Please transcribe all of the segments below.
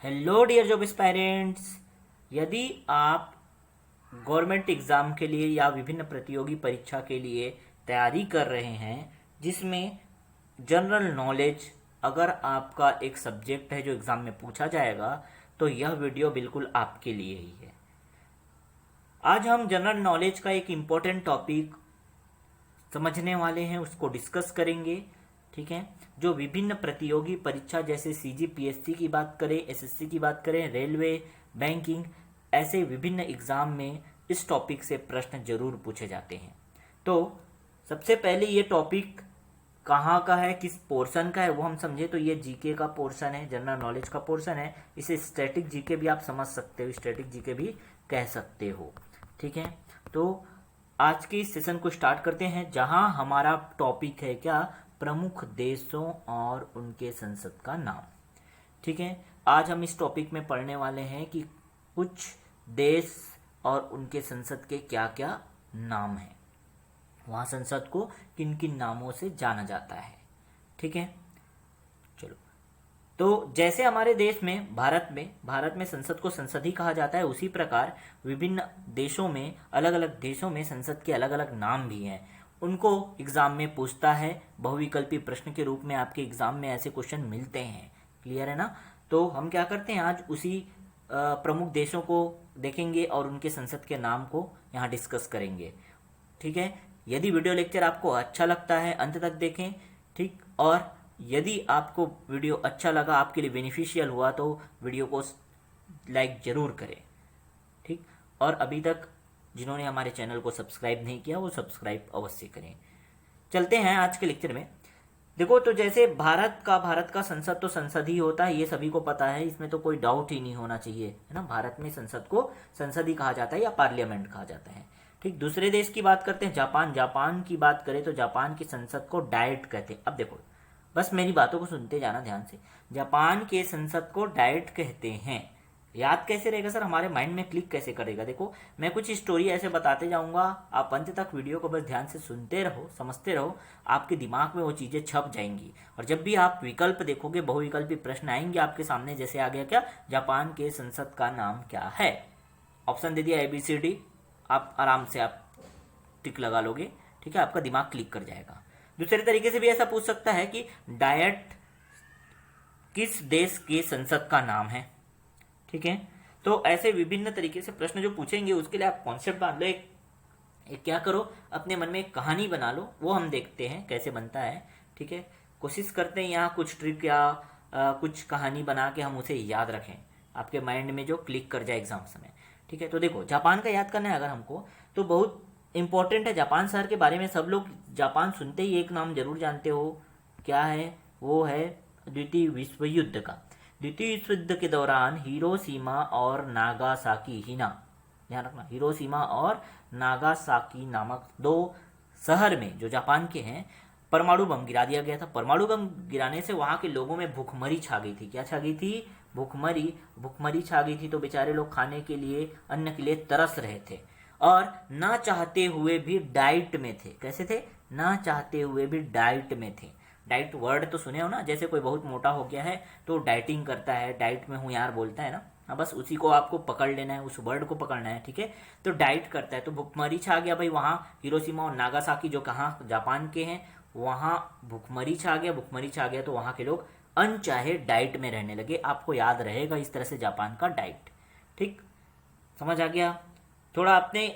Hello dear job aspirants. यदि आप government exam के लिए या विभिन्न प्रतियोगी परीक्षा के लिए तैयारी कर रहे हैं जिसमें जनरल नॉलेज अगर आपका एक सब्जेक्ट है जो एग्ज़ाम में पूछा जाएगा तो यह वीडियो बिल्कुल आपके लिए ही है। आज हम जनरल नॉलेज का एक इम्पोर्टेंट टॉपिक समझने वाले हैं, उसको डिस्कस करेंगे। ठीक है, जो विभिन्न प्रतियोगी परीक्षा जैसे सीजीपीएससी की बात करें, एसएससी की बात करें, रेलवे, बैंकिंग, ऐसे विभिन्न एग्जाम में इस टॉपिक से प्रश्न जरूर पूछे जाते हैं। तो सबसे पहले ये टॉपिक कहाँ का है, किस पोर्शन का है वो हम समझे तो ये जीके का पोर्शन है, जनरल नॉलेज का पोर्शन है। इसे स्टैटिक जीके भी आप समझ सकते हो, स्टैटिक जीके भी कह सकते हो। ठीक है, तो आज के इस सेशन को स्टार्ट करते हैं जहां हमारा टॉपिक है क्या, प्रमुख देशों और उनके संसद का नाम। ठीक है, आज हम इस टॉपिक में पढ़ने वाले हैं कि कुछ देश और उनके संसद के क्या क्या नाम हैं, वहां संसद को किन किन नामों से जाना जाता है। ठीक है, चलो। तो जैसे हमारे देश में भारत में संसद को संसद ही कहा जाता है, उसी प्रकार विभिन्न देशों में, अलग अलग देशों में संसद के अलग अलग नाम भी हैं। उनको एग्जाम में पूछता है, बहुविकल्पी प्रश्न के रूप में आपके एग्जाम में ऐसे क्वेश्चन मिलते हैं। क्लियर है ना? तो हम क्या करते हैं, आज उसी प्रमुख देशों को देखेंगे और उनके संसद के नाम को यहाँ डिस्कस करेंगे। ठीक है, यदि वीडियो लेक्चर आपको अच्छा लगता है अंत तक देखें। ठीक, और यदि आपको वीडियो अच्छा लगा, आपके लिए बेनिफिशियल हुआ तो वीडियो को लाइक जरूर करें। ठीक, और अभी तक जिन्होंने हमारे चैनल को सब्सक्राइब नहीं किया वो सब्सक्राइब अवश्य करें। चलते हैं आज के लेक्चर में। देखो, तो जैसे भारत का संसद तो संसद ही होता है, ये सभी को पता है, इसमें तो कोई डाउट ही नहीं होना चाहिए, है ना। भारत में संसद को संसद ही कहा जाता है या पार्लियामेंट कहा जाता है। ठीक, दूसरे देश की बात करते हैं, जापान की बात करें तो जापान की संसद को डाइट कहते हैं। अब देखो, बस मेरी बातों को सुनते जाना ध्यान से। जापान के संसद को डाइट कहते हैं। याद कैसे रहेगा सर, हमारे माइंड में क्लिक कैसे करेगा? देखो, मैं कुछ स्टोरी ऐसे बताते जाऊंगा, आप अंत तक वीडियो को बस ध्यान से सुनते रहो, समझते रहो, आपके दिमाग में वो चीजें छप जाएंगी। और जब भी आप विकल्प देखोगे, बहुविकल्पी प्रश्न आएंगे आपके सामने, जैसे आ गया क्या, जापान के संसद का नाम क्या है, ऑप्शन दे दिया ABCD, आप आराम से आप टिक लगा लोगे। ठीक है, आपका दिमाग क्लिक कर जाएगा। दूसरे तरीके से भी ऐसा पूछ सकता है कि डाइट किस देश के संसद का नाम है। ठीक है, तो ऐसे विभिन्न तरीके से प्रश्न जो पूछेंगे उसके लिए आप कॉन्सेप्ट बांध लो, एक क्या करो, अपने मन में एक कहानी बना लो, वो हम देखते हैं कैसे बनता है। ठीक है, कोशिश करते हैं यहाँ कुछ ट्रिक या कुछ कहानी बना के हम उसे याद रखें, आपके माइंड में जो क्लिक कर जाए एग्जाम समय। ठीक है, तो देखो, जापान का याद करना है अगर हमको तो बहुत इंपॉर्टेंट है। जापान शहर के बारे में सब लोग जापान सुनते ही एक नाम जरूर जानते हो, क्या है वो है द्वितीय विश्व युद्ध का। द्वितीय विश्व युद्ध के दौरान हिरोशिमा और नागासाकी, हिना ध्यान रखना, हिरोशिमा और नागासाकी नामक दो शहर में जो जापान के हैं परमाणु बम गिरा दिया गया था। परमाणु बम गिराने से वहां के लोगों में भूखमरी छा गई थी। क्या छा गई थी? भूखमरी छा गई थी। तो बेचारे लोग खाने के लिए, अन्न के लिए तरस रहे थे और ना चाहते हुए भी डाइट में थे। कैसे थे? ना चाहते हुए भी डाइट में थे। डाइट वर्ड तो सुने हो ना, जैसे कोई बहुत मोटा हो गया है तो डाइटिंग करता है, डाइट में हूं यार बोलता है ना। हाँ, बस उसी को आपको पकड़ लेना है, उस वर्ड को पकड़ना है। ठीक है, तो डाइट करता है, तो भुखमरी छा गया भाई वहां। हिरोशिमा और नागासाकी जो कहाँ जापान के हैं, वहां भुखमरी छा गया तो वहां के लोग अनचाहे डाइट में रहने लगे। आपको याद रहेगा इस तरह से जापान का डाइट। ठीक, समझ आ गया? थोड़ा अपने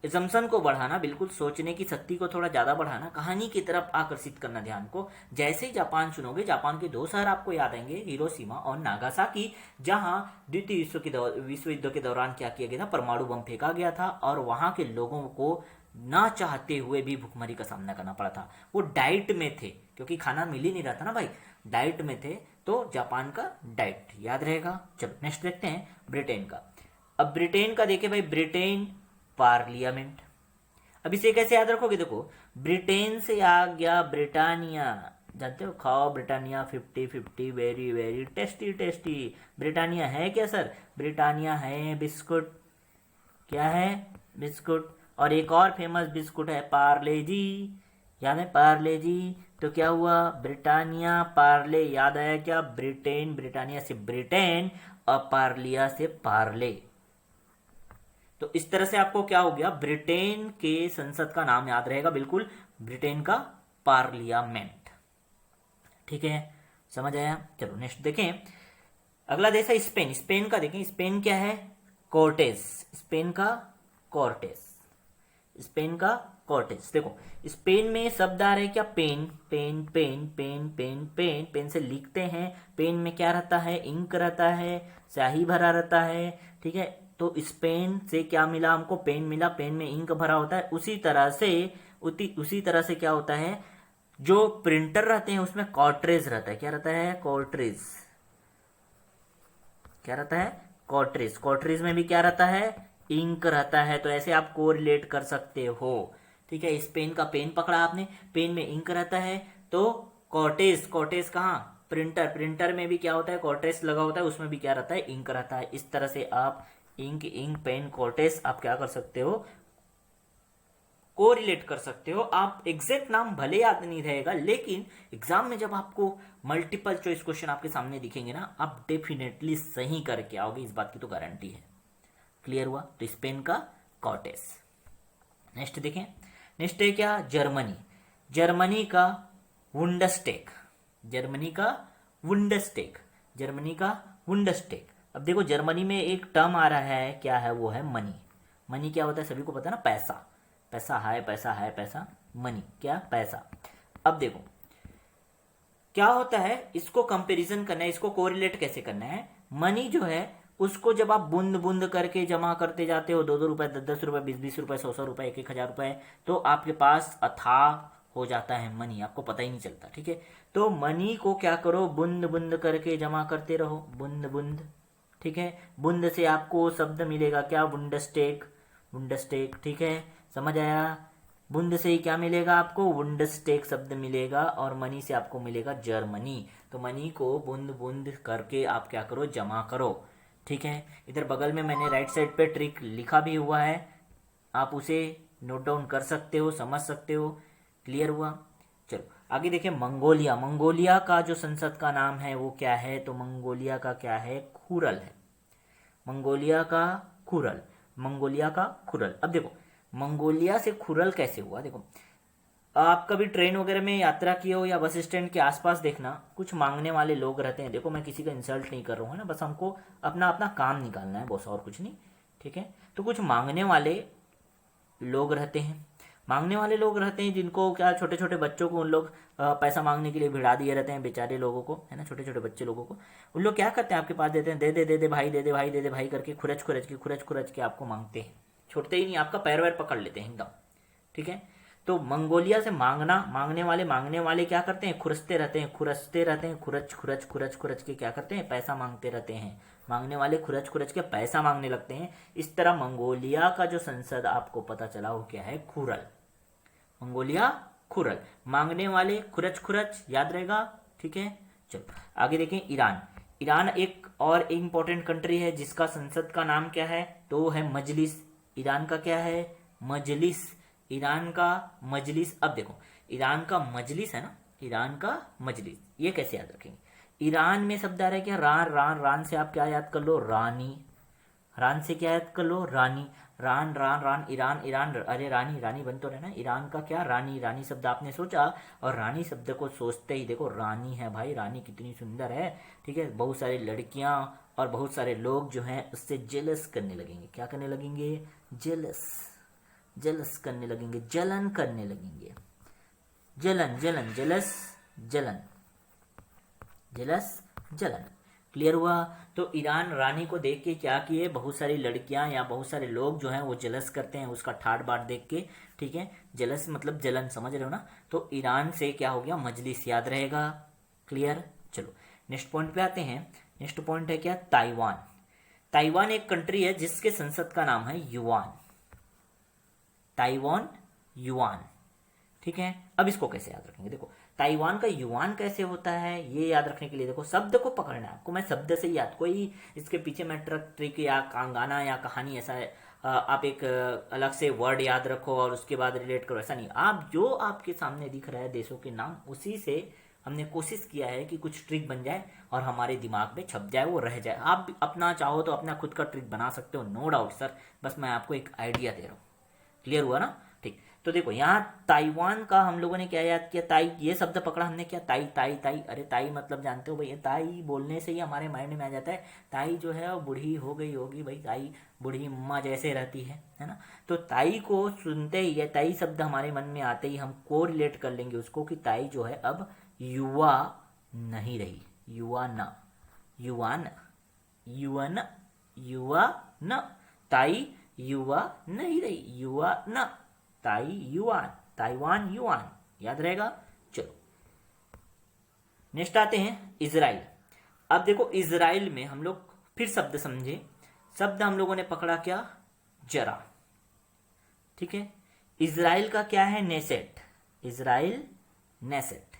एजम्पशन को बढ़ाना, बिल्कुल सोचने की शक्ति को थोड़ा ज्यादा बढ़ाना, कहानी की तरफ आकर्षित करना ध्यान को। जैसे ही जापान सुनोगे, जापान के दो शहर आपको याद आएंगे, हिरोशिमा और नागासाकी, जहां द्वितीय विश्व युद्ध के दौरान क्या किया गया था, परमाणु बम फेंका गया था और वहां के लोगों को ना चाहते हुए भी भुखमरी का सामना करना पड़ा था। वो डाइट में थे क्योंकि खाना मिल ही नहीं रहा था ना भाई, डाइट में थे। तो जापान का डाइट याद रहेगा। चलो नेक्स्ट देखते हैं ब्रिटेन का। अब ब्रिटेन का देखे भाई, ब्रिटेन पार्लियामेंट। अब इसे कैसे याद रखोगे? देखो, ब्रिटेन से आ गया ब्रिटानिया, जानते हो, खाओ Britannia 50-50, very very tasty tasty. Britannia है क्या सर? ब्रिटानिया है बिस्कुट। क्या है? बिस्कुट। और एक और फेमस बिस्कुट है पार्ले जी, याद है पार्ले जी, तो क्या हुआ, ब्रिटानिया पार्ले, याद आया क्या, ब्रिटेन, ब्रिटानिया से ब्रिटेन और पार्लिया से पार्ले। तो इस तरह से आपको क्या हो गया, ब्रिटेन के संसद का नाम याद रहेगा बिल्कुल, ब्रिटेन का पार्लियामेंट। ठीक है, समझ आया। चलो नेक्स्ट देखें, अगला देश है स्पेन। स्पेन का देखें, स्पेन क्या है, कोर्टेस, स्पेन का कोर्टेस, स्पेन का कोर्टेस। देखो स्पेन में शब्द आ रहे क्या, pen, pen pen pen pen pen, pen से लिखते हैं, पेन में क्या रहता है, इंक रहता है, स्याही भरा रहता है। ठीक है, तो स्पेन से क्या मिला हमको, पेन मिला, पेन में इंक भरा होता है। उसी तरह से क्या होता है, जो प्रिंटर रहते हैं उसमें कॉर्ट्रेज रहता है, क्या रहता है, कॉर्ट्रेज, क्या रहता है, कॉर्ट्रेज। कॉर्ट्रेज में भी क्या रहता है, इंक रहता है। तो ऐसे आप कोरिलेट कर सकते हो। ठीक है, इस पेन का पेन पकड़ा आपने, पेन में इंक रहता है, तो कॉर्टेज, कॉर्टेज कहाँ, प्रिंटर, प्रिंटर में भी क्या होता है, कॉर्टेज लगा होता है, उसमें भी क्या रहता है, इंक रहता है। इस तरह से आप इंक, इंक, पेन, कॉर्टेज आप क्या कर सकते हो, कोरिलेट कर सकते हो। आप एग्जैक्ट नाम भले याद नहीं रहेगा, लेकिन एग्जाम में जब आपको मल्टीपल चॉइस क्वेश्चन आपके सामने दिखेंगे ना, आप डेफिनेटली सही करके आओगे, इस बात की तो गारंटी है। क्लियर हुआ, तो स्पेन का कॉर्टेस। नेक्स्ट देखें, नेक्स्ट है क्या, जर्मनी। जर्मनी का वुंडस्टेक, जर्मनी का वुंडस्टेक, जर्मनी का वुंडस्टेक। अब देखो जर्मनी में एक टर्म आ रहा है, क्या है वो है मनी। मनी क्या होता है, सभी को पता है ना, पैसा, पैसा है, पैसा है, पैसा, मनी क्या, पैसा। अब देखो क्या होता है, इसको कंपैरिजन करना है, इसको कोरिलेट कैसे करना है। मनी जो है उसको जब आप बूंद बूंद करके जमा करते जाते हो, 2-2 रुपए, 10-10 रुपए, 20-20 रुपए, 100-100 रुपए, 1-1 हजार रुपए, तो आपके पास अथाह हो जाता है मनी, आपको पता ही नहीं चलता। ठीक है, तो मनी को क्या करो, बूंद बूंद करके जमा करते रहो, बूंद बूंद। ठीक है, बूंद से आपको शब्द मिलेगा क्या, वुंडस्टेक, वुंडस्टेक। ठीक है, समझ आया। बूंद से ही क्या मिलेगा आपको, वुंडस्टेक शब्द मिलेगा, और मनी से आपको मिलेगा जर्मनी। तो मनी को बूंद बूंद करके आप क्या करो, जमा करो। ठीक है, इधर बगल में मैंने राइट साइड पे ट्रिक लिखा भी हुआ है, आप उसे नोट डाउन कर सकते हो, समझ सकते हो। क्लियर हुआ। चलो आगे देखें, मंगोलिया। मंगोलिया का जो संसद का नाम है वो क्या है, तो मंगोलिया का क्या है, खुरल है, मंगोलिया का खुरल, मंगोलिया का खुरल। अब देखो मंगोलिया से खुरल कैसे हुआ, देखो आप कभी ट्रेन वगैरह में यात्रा किए हो या बस स्टैंड के आसपास देखना, कुछ मांगने वाले लोग रहते हैं। देखो मैं किसी का इंसल्ट नहीं कर रहा हूँ, है ना, बस हमको अपना अपना काम निकालना है बॉस, और कुछ नहीं। ठीक है, तो कुछ मांगने वाले लोग रहते हैं, मांगने वाले लोग रहते हैं जिनको क्या, छोटे छोटे बच्चों को उन लोग पैसा मांगने के लिए भिड़ा दिए रहते हैं, बेचारे लोगों को, है ना, छोटे छोटे बच्चे लोगों को। उन लोग क्या करते हैं, आपके पास देते हैं, दे दे दे दे भाई, दे दे भाई, दे दे भाई करके खुरच खुरच के आपको मांगते हैं, छोड़ते ही नहीं, आपका पैर वैर पकड़ लेते हैं एकदम। ठीक है, तो मंगोलिया से मांगना, मांगने वाले क्या करते हैं, खुरसते रहते हैं, खुरसते रहते हैं, खुरच के क्या करते हैं, पैसा मांगते रहते हैं। मांगने वाले खुरच के पैसा मांगने लगते हैं। इस तरह मंगोलिया का जो संसद आपको पता चला वो क्या है, खुरल, मंगोलिया खुरल, मांगने वाले खुरच, याद रहेगा। ठीक है, चलो आगे देखें, ईरान। ईरान एक और इंपॉर्टेंट कंट्री है जिसका संसद का नाम क्या है, तो वो है मजलिस। ईरान का क्या है, मजलिस, ईरान का मजलिस। अब देखो ईरान का मजलिस है ना, ईरान का मजलिस, ये कैसे याद रखेंगे। ईरान में शब्द आ रहा है क्या, रान, रान, रान से आप क्या याद कर लो, रानी, रान से क्या याद कर लो, रानी, रान, रान, रान, ईरान, ईरान, अरे रानी, रानी बन तो रहे ना, ईरान का क्या, रानी, रानी शब्द आपने सोचा, और रानी शब्द को सोचते ही देखो रानी है भाई, रानी कितनी सुंदर है। ठीक है, बहुत सारी लड़कियां और बहुत सारे लोग जो हैं उससे जेलस करने लगेंगे, क्या करने लगेंगे, जेलस, जेलस करने लगेंगे, जलन करने लगेंगे, जलन, जलन, जेलस, जलन, जेलस, जलन। क्लियर हुआ। तो ईरान रानी को देख के क्या किए, बहुत सारी लड़कियां या बहुत सारे लोग जो हैं वो जलस करते हैं उसका ठाट बाट देख के। ठीक है, जलस मतलब जलन, समझ रहे हो ना। तो ईरान से क्या हो गया, मजलिस याद रहेगा। क्लियर। चलो नेक्स्ट पॉइंट पे आते हैं। नेक्स्ट पॉइंट है क्या, ताइवान। ताइवान एक कंट्री है जिसके संसद का नाम है युआन, ताइवान, युआन। ठीक है, अब इसको कैसे याद रखेंगे, देखो ताइवान का युआन कैसे होता है, ये याद रखने के लिए देखो शब्द को पकड़ना है आपको, मैं शब्द से ही याद, कोई इसके पीछे मैं ट्रिक या गाना या कहानी ऐसा आप एक अलग से वर्ड याद रखो और उसके बाद रिलेट करो, ऐसा नहीं। आप जो आपके सामने दिख रहा है देशों के नाम, उसी से हमने कोशिश किया है कि कुछ ट्रिक बन जाए और हमारे दिमाग में छप जाए, वो रह जाए। आप भी अपना चाहो तो अपना खुद का ट्रिक बना सकते हो, नो डाउट सर, बस मैं आपको एक आइडिया दे रहा हूँ। क्लियर हुआ ना? ठीक। तो देखो यहाँ ताइवान का हम लोगों ने क्या याद किया, ताई, ये शब्द पकड़ा हमने, क्या ताई ताई ताई, अरे ताई मतलब जानते हो भैया, ताई बोलने से ही हमारे माइंड में आ जाता है ताई जो है वो बूढ़ी हो गई होगी भाई, ताई बूढ़ी अम्मा जैसे रहती है ना। तो ताई को सुनते ही, या ताई शब्द हमारे मन में आते ही हम को रिलेट कर लेंगे उसको कि ताई जो है अब युवा नहीं रही, युवा न, युवा न, युवा न, युवा न, ताई युवा नहीं रही, युवा न, ताई युआन, ताइवान युआन, याद रहेगा। चलो नेक्स्ट आते हैं इजराइल। अब देखो इजराइल में हम लोग फिर शब्द समझे। शब्द हम लोगों ने पकड़ा क्या, जरा, ठीक है। इजराइल का क्या है, Knesset, Israel Knesset,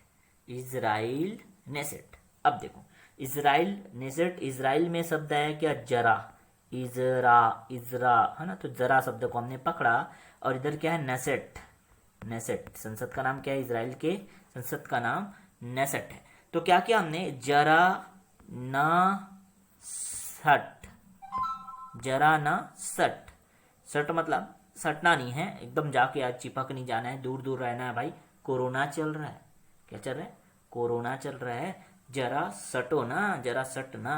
Israel Knesset. अब देखो इजराइल नेसेट, इजराइल में शब्द है क्या, जरा, इजरा, इजरा, है ना। तो जरा शब्द को हमने पकड़ा और इधर क्या है, नेसेट, नेसेट, संसद का नाम क्या है, इजराइल के संसद का नाम नेसेट है। तो क्या किया हमने, जरा ना सट, जरा ना सट, सट मतलब सटना नहीं है, एकदम जाके आज चिपक नहीं जाना है, दूर दूर रहना है भाई, कोरोना चल रहा है। क्या चल रहा है, कोरोना चल रहा है, जरा सटो ना, जरा सट ना,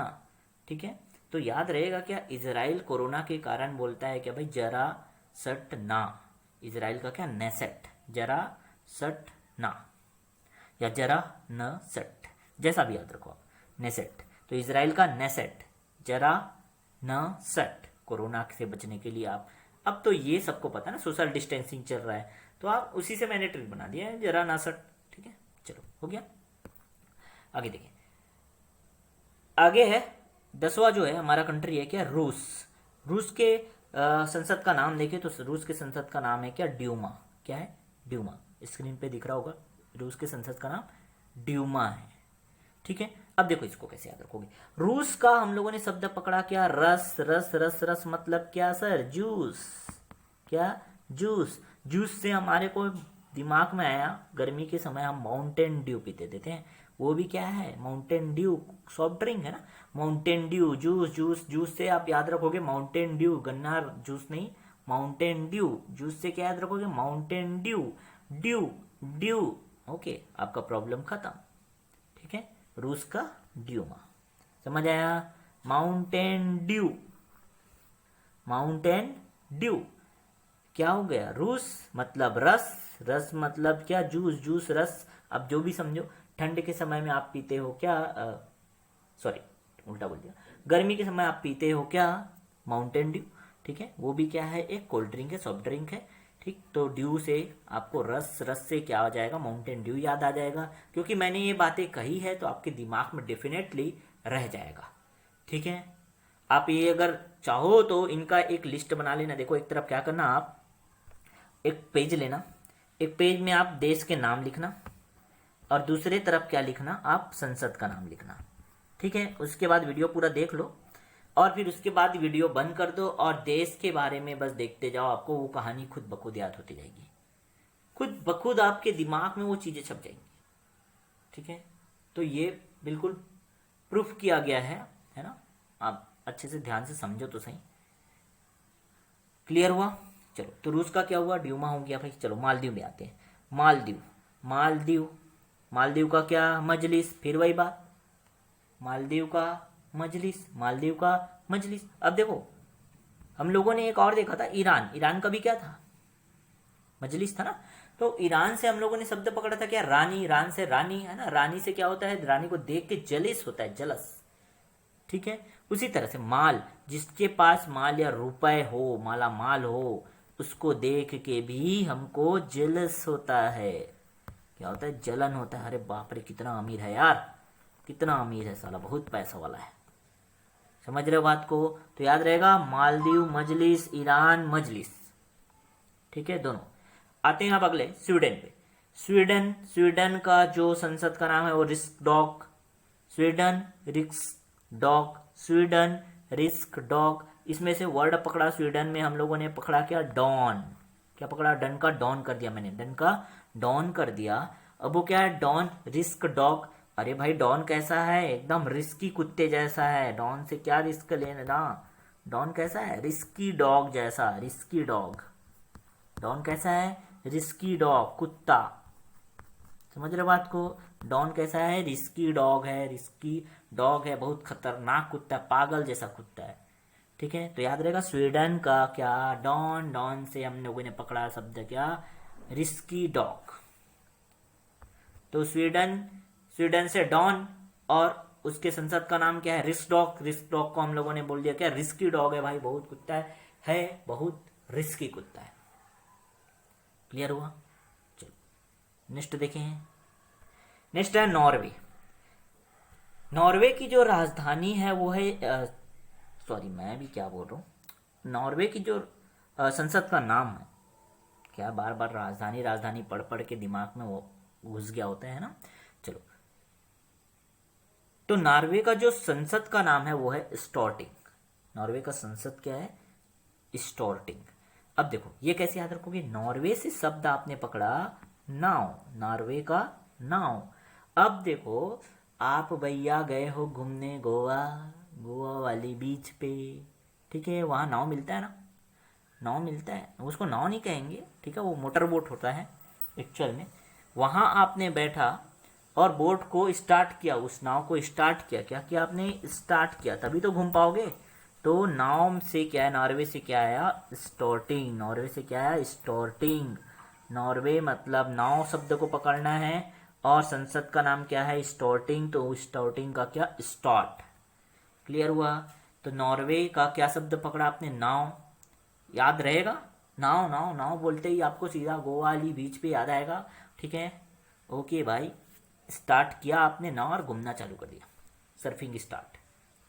ठीक है। तो याद रहेगा क्या, इजराइल कोरोना के कारण बोलता है क्या भाई, जरा सट ना, इजराइल का क्या, नेसेट, जरा सट ना, या जरा न सट, जैसा भी याद रखो आप, नेसेट। तो इजराइल का नेसेट, जरा न सट, कोरोना से बचने के लिए आप, अब तो ये सबको पता है ना, सोशल डिस्टेंसिंग चल रहा है, तो आप उसी से मैंने ट्रिक बना दिया है, जरा ना सट, ठीक है। चलो हो गया, आगे देखिए। आगे है 10वां जो है हमारा कंट्री है क्या, रूस। रूस के संसद का नाम देखें तो रूस के संसद का नाम है क्या, ड्यूमा। क्या है, ड्यूमा, स्क्रीन पे दिख रहा होगा, रूस के संसद का नाम ड्यूमा है, ठीक है। अब देखो इसको कैसे याद रखोगे। रूस का हम लोगों ने शब्द पकड़ा क्या, रस, रस, रस, रस मतलब क्या सर, जूस, क्या, जूस। जूस से हमारे को दिमाग में आया, गर्मी के समय हम माउंटेन ड्यू पीते देते हैं, वो भी क्या है, माउंटेन ड्यू, सॉफ्ट ड्रिंक है ना, Mountain Dew, juice, juice, juice से आप याद रखोगे माउंटेन ड्यू, गन्ना जूस नहीं, माउंटेन ड्यू, जूस से क्या याद रखोगे, Mountain Dew, due, due, okay, आपका प्रॉब्लम खत्म, ठीक है। रूस का ड्यूमा, समझ आया, माउंटेन ड्यू, माउंटेन ड्यू, क्या हो गया, रूस मतलब रस, रस मतलब क्या, जूस, जूस रस। अब जो भी समझो, ठंड के समय में आप पीते हो क्या, सॉरी उल्टा बोल दिया, गर्मी के समय आप पीते हो क्या, माउंटेन ड्यू, ठीक है। वो भी क्या है, एक कोल्ड ड्रिंक है, सॉफ्ट ड्रिंक है, ठीक। तो ड्यू से आपको रस, रस से क्या आ जाएगा, माउंटेन ड्यू याद आ जाएगा, क्योंकि मैंने ये बातें कही है तो आपके दिमाग में डेफिनेटली रह जाएगा, ठीक है। आप ये अगर चाहो तो इनका एक लिस्ट बना लेना। देखो एक तरफ क्या करना, आप एक पेज लेना, एक पेज में आप देश के नाम लिखना और दूसरे तरफ क्या लिखना, आप संसद का नाम लिखना, ठीक है। उसके बाद वीडियो पूरा देख लो और फिर उसके बाद वीडियो बंद कर दो और देश के बारे में बस देखते जाओ, आपको वो कहानी खुद ब खुद याद होती जाएगी, खुद ब खुद आपके दिमाग में वो चीजें छप जाएंगी, ठीक है। तो ये बिल्कुल प्रूफ किया गया है ना, आप अच्छे से ध्यान से समझो तो सही। क्लियर हुआ? चलो, तो रूस का क्या हुआ, ड्यूमा हो गया भाई। चलो मालदीव में आते हैं। मालदीव, मालदीव, मालदीव का क्या, मजलिस, फिर वही बात, मालदीव का मजलिस, मालदीव का मजलिस। अब देखो हम लोगों ने एक और देखा था, ईरान, ईरान का भी क्या था, मजलिस था ना। तो ईरान से हम लोगों ने शब्द पकड़ा था क्या, रानी, ईरान से रानी, है ना। रानी से क्या होता है, रानी को देख के जलिस होता है, जलस, ठीक है। उसी तरह से माल, जिसके पास माल या रुपए हो, माला माल हो, उसको देख के भी हमको जेलस होता है, क्या होता है, जलन होता है। अरे बाप रे कितना अमीर है यार, कितना अमीर है साला, बहुत पैसा वाला है। समझ रहे हो बात को? तो याद रहेगा, मालदीव मजलिस, ईरान मजलिस, ठीक है दोनों। आते हैं आप अगले स्वीडन पे। स्वीडन, स्वीडन का जो संसद का नाम है वो risk dog, Sweden risk dog, Sweden risk dog. इसमें से वर्ड पकड़ा स्वीडन में हम लोगों ने पकड़ा क्या, डॉन। क्या पकड़ा, डन का डॉन कर दिया मैंने, डन का डॉन कर दिया। अब वो क्या है, डॉन रिस्क डॉग। अरे भाई डॉन कैसा है, एकदम रिस्की कुत्ते जैसा है, डॉन से क्या रिस्क लेना। डॉन कैसा है, रिस्की डॉग जैसा, रिस्की डॉग। डॉन कैसा है, रिस्की डॉग, कुत्ता। समझ रहे बात को, डॉन कैसा है, रिस्की डॉग है, रिस्की डॉग है, बहुत खतरनाक कुत्ता है, पागल जैसा कुत्ता है। ठीक है, तो याद रहेगा स्वीडन का क्या, डॉन। डॉन से हम लोगों ने पकड़ा शब्द क्या, रिस्की डॉग। तो स्वीडन, स्वीडन से डॉन, और उसके संसद का नाम क्या है, रिस्क डॉग। रिस्क डॉग को हम लोगों ने बोल दिया क्या, रिस्की डॉग है भाई, बहुत कुत्ता है बहुत रिस्की कुत्ता है। क्लियर हुआ, चलो नेक्स्ट देखें। नेक्स्ट है नॉर्वे। नॉर्वे की जो राजधानी है वो है, सॉरी मैं भी क्या बोल रहा हूँ, नॉर्वे की जो संसद का नाम है क्या, बार बार राजधानी राजधानी पढ़ पढ़ के दिमाग में वो घुस गया होता है ना। चलो, तो नॉर्वे का जो संसद का नाम है वो है स्टॉर्टिंग। नॉर्वे का संसद क्या है, स्टॉर्टिंग। अब देखो ये कैसे याद रखोगे, नॉर्वे से शब्द आपने पकड़ा नाव, नॉर्वे का नाव। अब देखो आप भैया गए हो घूमने गोवा, गोवा वाली बीच पे, ठीक है, वहाँ नाव मिलता है ना, नाव मिलता है, उसको नाव नहीं कहेंगे, ठीक है, वो मोटर बोट होता है एक्चुअल में। वहाँ आपने बैठा और बोट को स्टार्ट किया, उस नाव को स्टार्ट किया, क्या किया आपने, स्टार्ट किया, तभी तो घूम पाओगे। तो नाव से क्या है, नॉर्वे से क्या आया, स्टॉर्टिंग। नॉर्वे से क्या आया, स्टॉर्टिंग। नॉर्वे मतलब नाव शब्द को पकड़ना है, और संसद का नाम क्या है, स्टॉर्टिंग। तो स्टॉर्टिंग का क्या, स्टार्ट। क्लियर हुआ। तो नॉर्वे का क्या शब्द पकड़ा आपने, नाव। याद रहेगा, नाव नाव नाव बोलते ही आपको सीधा गोवा वाली बीच पे याद आएगा। ठीक है, ओके भाई, स्टार्ट किया आपने नाव और घूमना चालू कर दिया, सर्फिंग स्टार्ट।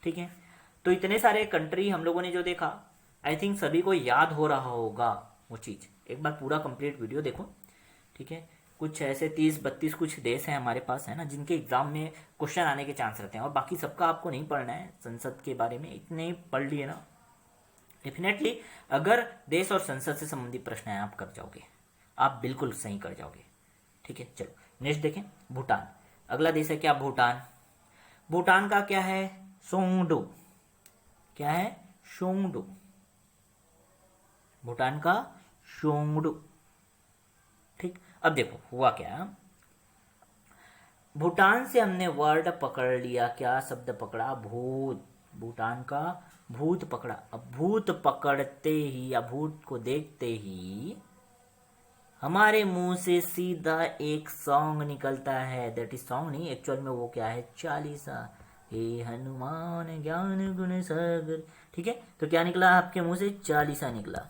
ठीक है, तो इतने सारे कंट्री हम लोगों ने जो देखा, आई थिंक सभी को याद हो रहा होगा वो चीज़। एक बार पूरा कंप्लीट वीडियो देखो। ठीक है, कुछ ऐसे 30-32 कुछ देश हैं हमारे पास, है ना, जिनके एग्जाम में क्वेश्चन आने के चांस रहते हैं, और बाकी सबका आपको नहीं पढ़ना है। संसद के बारे में इतने ही पढ़ लिए ना, डेफिनेटली अगर देश और संसद से संबंधित प्रश्न है आप कर जाओगे, आप बिल्कुल सही कर जाओगे। ठीक है, चलो नेक्स्ट देखें, भूटान। अगला देश है क्या, भूटान। भूटान का क्या है, सोंगडू। क्या है, शोंगडू। भूटान का शोंगडू। ठीक, अब देखो हुआ क्या, भूटान से हमने वर्ड पकड़ लिया, क्या शब्द पकड़ा, भूत। भूटान का भूत पकड़ा। अब भूत पकड़ते ही या भूत को देखते ही हमारे मुंह से सीधा एक सॉन्ग निकलता है। दैट इज सॉन्ग नहीं, एक्चुअल में वो क्या है, चालीसा। हे हनुमान ज्ञान गुण सागर। ठीक है, तो क्या निकला आपके मुंह से, चालीसा निकला।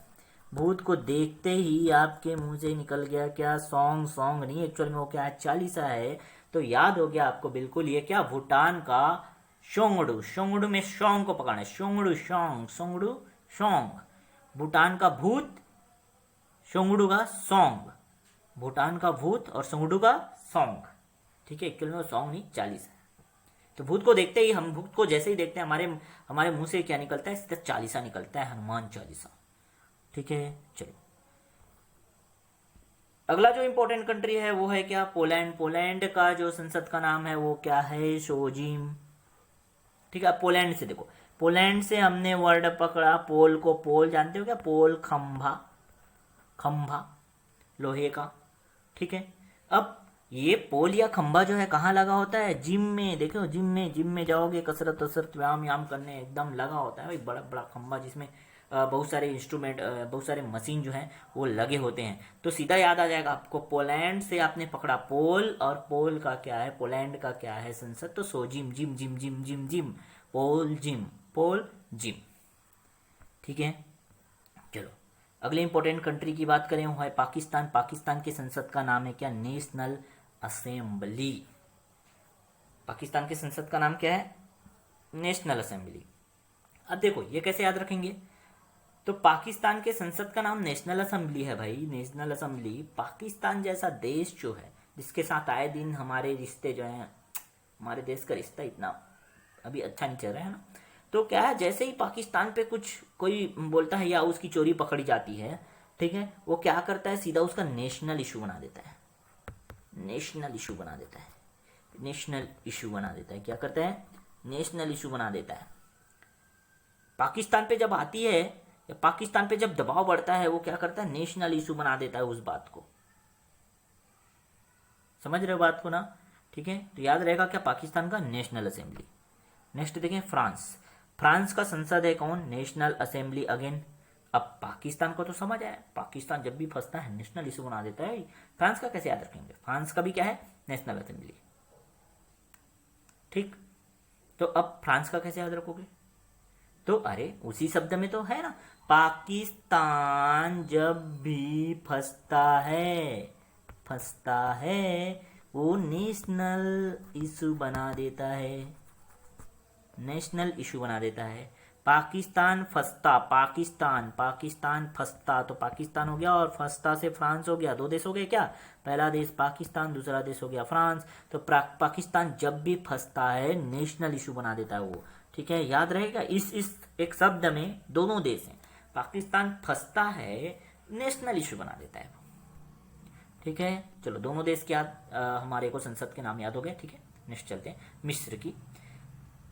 भूत को देखते ही आपके मुंह से निकल गया क्या, सॉन्ग। सॉन्ग नहीं, एक्चुअल में वो क्या है, चालीसा है। तो याद हो गया आपको बिल्कुल, ये क्या, भूटान का शोंगडू। शोंगडू में सॉन्ग को पकड़ना है, शोंगडू सॉन्ग, शोंगडू सॉन्ग। भूटान का भूत, शोंगडू का सॉन्ग। भूटान का भूत और शोंगडू का सॉन्ग। ठीक है, एक्चुअल में वो सॉन्ग नहीं, चालीसा है। तो भूत को देखते ही, हम भूत को जैसे ही देखते हैं, हमारे हमारे मुंह से क्या निकलता है, सीधा चालीसा निकलता है, हनुमान चालीसा। ठीक है, चलो अगला जो इंपॉर्टेंट कंट्री है वो है क्या, पोलैंड। पोलैंड का जो संसद का नाम है वो क्या है, सोजिम। ठीक है, पोलैंड से देखो, पोलैंड से हमने वर्ड पकड़ा पोल को। पोल जानते हो क्या, पोल खंभा, खंभा लोहे का। ठीक है, अब ये पोल या खंभा जो है कहाँ लगा होता है, जिम में। देखो जिम में जाओगे, कसरत वसरत व्यायाम याम करने, एकदम लगा होता है भाई, बड़ा बड़ा खंभा जिसमें बहुत सारे इंस्ट्रूमेंट, बहुत सारे मशीन जो हैं वो लगे होते हैं। तो सीधा याद आ जाएगा आपको, पोलैंड से आपने पकड़ा पोल, और पोल का क्या है, पोलैंड का क्या है संसद, तो सोजिम। जिम जिम जिम जिम जिम, पोल जिम, पोल जिम। ठीक है, चलो अगले इंपॉर्टेंट कंट्री की बात करें, वो है पाकिस्तान। पाकिस्तान के संसद का नाम है क्या, नेशनल असेंबली। पाकिस्तान के संसद का नाम क्या है, नेशनल असेंबली। अब देखो ये कैसे याद रखेंगे, तो पाकिस्तान के संसद का नाम नेशनल असेंबली है भाई, नेशनल असेंबली। पाकिस्तान जैसा देश जो है, जिसके साथ आए दिन हमारे रिश्ते जो हैं, हमारे देश का रिश्ता इतना अभी अच्छा नहीं चल रहा है ना, तो क्या है, जैसे ही पाकिस्तान पे कुछ कोई बोलता है या उसकी चोरी पकड़ी जाती है, ठीक है, वो क्या करता है, सीधा उसका नेशनल इशू बना देता है, नेशनल इशू बना देता है, नेशनल इशू बना देता है। क्या करता है, नेशनल इशू बना देता है। पाकिस्तान पे जब आती है या पाकिस्तान पे जब दबाव बढ़ता है, वो क्या करता है, नेशनल इशू बना देता है उस बात को। समझ रहे हो बात को ना? ठीक है, तो याद रहेगा क्या, पाकिस्तान का नेशनल असेंबली। नेक्स्ट देखें, फ्रांस। फ्रांस का संसद है कौन, नेशनल असेंबली अगेन। अब पाकिस्तान को तो समझ आया, पाकिस्तान जब भी फंसता है नेशनल इशू बना देता है। फ्रांस का कैसे याद रखेंगे, फ्रांस का भी क्या है, नेशनल असेंबली। ठीक, तो अब फ्रांस का कैसे याद रखोगे, तो अरे उसी शब्द में तो है ना, पाकिस्तान जब भी फंसता है वो नेशनल इशू बना देता है, नेशनल इशू बना देता है। पाकिस्तान फंसता, पाकिस्तान फंसता, तो पाकिस्तान हो गया और फंसता से फ्रांस हो गया, दो देश हो गए क्या, पहला देश पाकिस्तान, दूसरा देश हो गया फ्रांस। तो पाकिस्तान जब भी फंसता है नेशनल इशू बना देता है वो। ठीक है, याद रहेगा, इस एक शब्द में दोनों देश हैं। पाकिस्तान फंसता है, नेशनल इशू बना देता है। ठीक है, चलो दोनों देश के याद, हमारे को संसद के नाम याद हो गए। ठीक है, नेक्स्ट चलते हैं मिस्र की।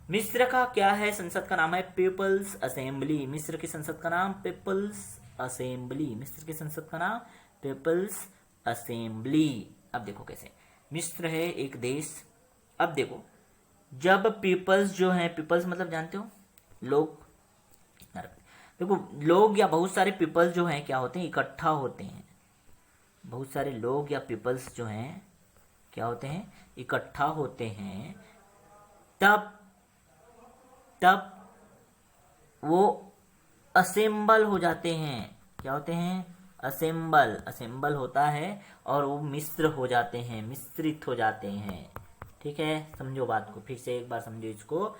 मिस्र का क्या है, संसद का नाम है पीपल्स असेंबली। मिस्र की संसद का नाम पीपल्स असेंबली, मिस्र की संसद का नाम पीपल्स असेंबली। अब देखो कैसे, मिस्र है एक देश। अब देखो, जब पीपल्स जो है, पीपल्स मतलब जानते हो, लोग, इतना देखो, लोग या बहुत सारे पीपल्स जो हैं क्या होते हैं, इकट्ठा होते हैं। बहुत सारे लोग या पीपल्स जो हैं क्या होते हैं, इकट्ठा होते हैं, तब वो असेंबल हो जाते हैं। क्या होते हैं, असेंबल होता है और वो मिस्र हो जाते हैं, मिश्रित हो जाते हैं। ठीक है, समझो बात को, फिर से एक बार समझो इसको।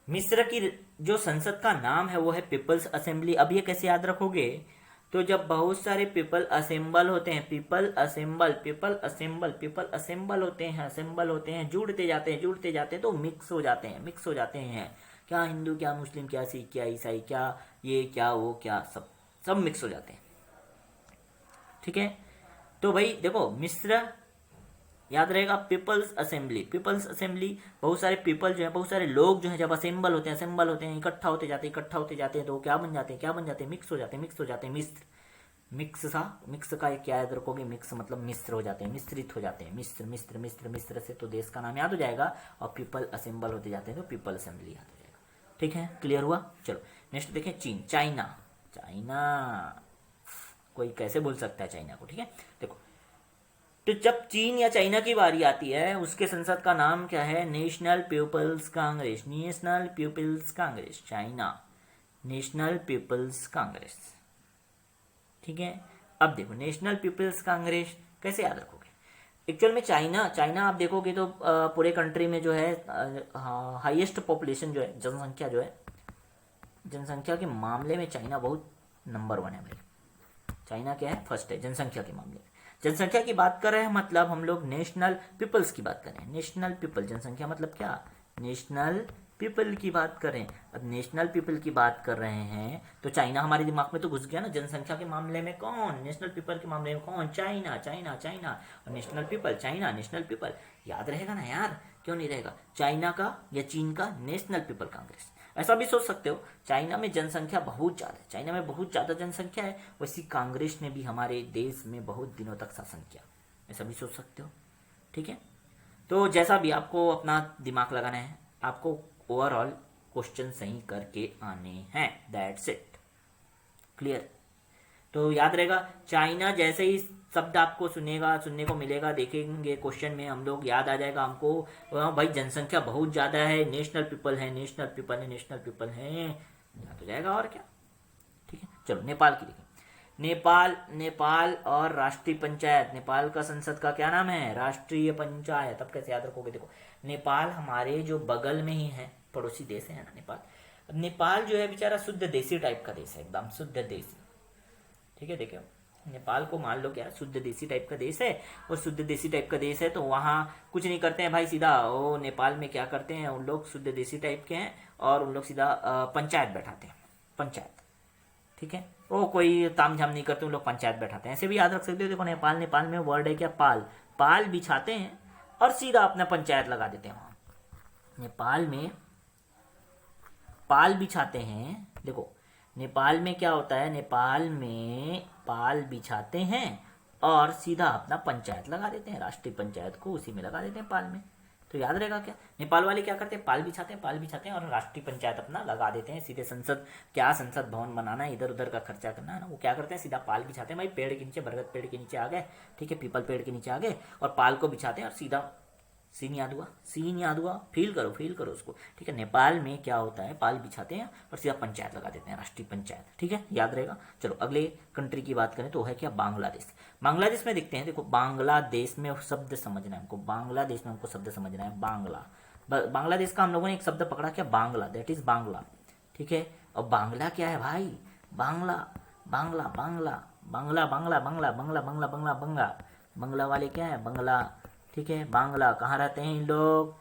मिस्र की जो संसद का नाम है वो है पीपल्स असेंबली। अब ये कैसे याद रखोगे, तो जब बहुत सारे पीपल असेंबल होते हैं, पीपल असेंबल होते हैं, जुड़ते जाते हैं, तो मिक्स हो जाते हैं। क्या हिंदू, क्या मुस्लिम, क्या सिख, क्या ईसाई, क्या ये, क्या वो, क्या सब मिक्स हो जाते हैं। ठीक है, तो भाई देखो, मिस्र याद रहेगा, पीपल्स असेंबली, बहुत सारे पीपल जो है, बहुत सारे लोग जो है, जब असेंबल होते हैं, इकट्ठा होते जाते हैं, तो क्या बन जाते हैं, मिक्स हो जाते हैं, मिक्स का क्या याद रखोगे, मिक्स मतलब मिस्र हो जाते हैं, मिश्रित हो जाते हैं, मिस्र से तो देश का नाम याद हो जाएगा, और पीपल असेंबल होते जाते हैं तो पीपल असेंबली याद हो जाएगा। ठीक है, क्लियर हुआ? चलो नेक्स्ट देखें, चीन, चाइना कोई कैसे भूल सकता है चाइना को। ठीक है, देखो, तो जब चीन या चाइना की बारी आती है, उसके संसद का नाम क्या है, National People's Congress, China, National People's Congress. ठीक है, अब देखो, नेशनल पीपल्स कांग्रेस कैसे याद रखोगे, एक्चुअल में चाइना आप देखोगे तो पूरे कंट्री में जो है हाईएस्ट पॉपुलेशन जो है, जनसंख्या के मामले में चाइना बहुत नंबर 1 है भाई। चाइना क्या है, फर्स्ट है जनसंख्या के मामले में। जनसंख्या की बात कर रहे हैं, मतलब हम लोग नेशनल पीपल्स की बात कर रहे हैं, नेशनल पीपल, जनसंख्या मतलब क्या, नेशनल पीपल की बात कर रहे हैं। अब नेशनल पीपल की बात कर रहे हैं तो चाइना हमारे दिमाग में तो घुस गया ना, जनसंख्या के मामले में कौन, नेशनल पीपल के मामले में कौन, चाइना, और national people, China, national people, याद रहेगा ना यार, क्यों नहीं रहेगा, चाइना का या चीन का नेशनल पीपल कांग्रेस। ऐसा भी सोच सकते हो, चाइना में जनसंख्या बहुत ज़्यादा है, चाइना में बहुत ज़्यादा जनसंख्या है, वैसी कांग्रेस ने भी हमारे देश में बहुत दिनों तक शासन किया, ऐसा भी सोच सकते हो। ठीक है, तो जैसा भी आपको अपना दिमाग लगाना है, आपको ओवरऑल क्वेश्चन सही करके आने हैं, दैट्स इट, क्लियर? तो याद रहेगा, चाइना जैसे ही शब्द आपको सुनने को मिलेगा, देखेंगे क्वेश्चन में, हम लोग याद आ जाएगा हमको, भाई जनसंख्या बहुत ज़्यादा है, नेशनल पीपल है, याद हो जाएगा, और क्या। ठीक है, चलो नेपाल की देखें। नेपाल और राष्ट्रीय पंचायत, नेपाल का संसद का क्या नाम है, राष्ट्रीय पंचायत। अब कैसे याद रखोगे, देखो, नेपाल हमारे जो बगल में ही है, पड़ोसी देश है ना नेपाल। अब नेपाल जो है बेचारा शुद्ध देसी टाइप का देश है, एकदम शुद्ध देसी। ठीक है, देखो, नेपाल को मान लो क्या शुद्ध देसी टाइप का देश है, और शुद्ध देसी टाइप का देश है तो वहाँ कुछ नहीं करते हैं भाई, सीधा वो नेपाल में क्या करते हैं, उन लोग शुद्ध देसी टाइप के हैं और उन लोग सीधा पंचायत बैठाते हैं, पंचायत, ठीक है। वो कोई ताम झाम नहीं करते, उन लोग पंचायत बैठाते हैं। ऐसे भी याद रख सकते हो, देखो नेपाल, नेपाल में वर्ड है क्या, पाल, पाल बिछाते हैं और सीधा अपना पंचायत लगा देते हैं वहाँ। नेपाल में पाल बिछाते हैं, देखो नेपाल में क्या होता है, नेपाल में पाल बिछाते हैं और सीधा अपना पंचायत लगा देते हैं, राष्ट्रीय पंचायत को उसी में लगा देते हैं, पाल में। तो याद रहेगा क्या, नेपाल वाले क्या करते हैं, पाल बिछाते हैं, पाल बिछाते हैं और राष्ट्रीय पंचायत अपना लगा देते हैं, सीधे संसद, क्या संसद भवन बनाना है, इधर उधर का खर्चा करना है ना, वो क्या करते हैं, सीधा पाल बिछाते हैं भाई, पेड़ के नीचे, बरगद पेड़ के नीचे आ गए, ठीक है, पीपल पेड़ के नीचे आ गए और पाल को बिछाते हैं और सीधा, सीन याद हुआ, सीन याद हुआ, फील करो, फील करो उसको, ठीक है। नेपाल में क्या होता है, पाल बिछाते हैं और सीधा पंचायत लगा देते हैं, राष्ट्रीय पंचायत, ठीक है, याद रहेगा। चलो अगले कंट्री की बात करें तो वो है क्या, बांग्लादेश। बांग्लादेश में देखते हैं, देखो बांग्लादेश में शब्द समझना है हमको, बांग्लादेश में हमको शब्द समझना है, बांग्ला। बांग्लादेश का हम लोगों ने एक शब्द पकड़ा क्या, बांग्ला, दैट इज बांग्ला, ठीक है। और बांग्ला क्या है भाई, बांग्ला, बांग्ला, बांग्ला, बांग्ला, बांग्ला, बांग्ला, बांग्ला, बांग्ला, बांग्ला, बांग्ला, बांग्ला वाले क्या है, बांग्ला, ठीक है। बांग्ला कहाँ रहते हैं इन लोग,